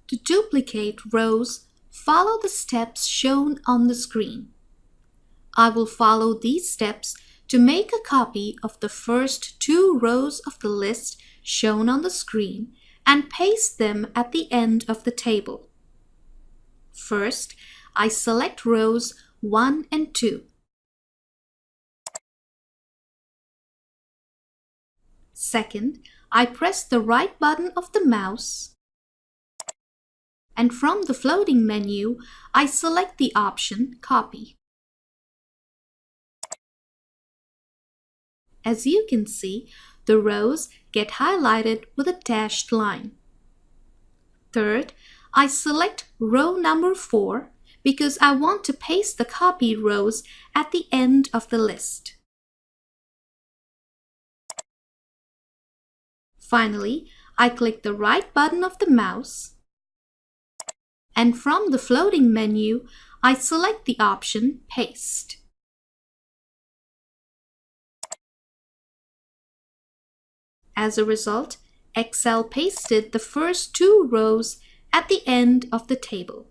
To duplicate rows, follow the steps shown on the screen. I will follow these steps to make a copy of the first 2 rows of the list shown on the screen and paste them at the end of the table. First, I select rows 1 and 2. Second, I press the right button of the mouse, and from the floating menu, I select the option Copy. As you can see, the rows get highlighted with a dashed line. Third, I select row number 4 because I want to paste the copied rows at the end of the list. Finally, I click the right button of the mouse, and from the floating menu, I select the option Paste. As a result, Excel pasted the first 2 rows at the end of the table.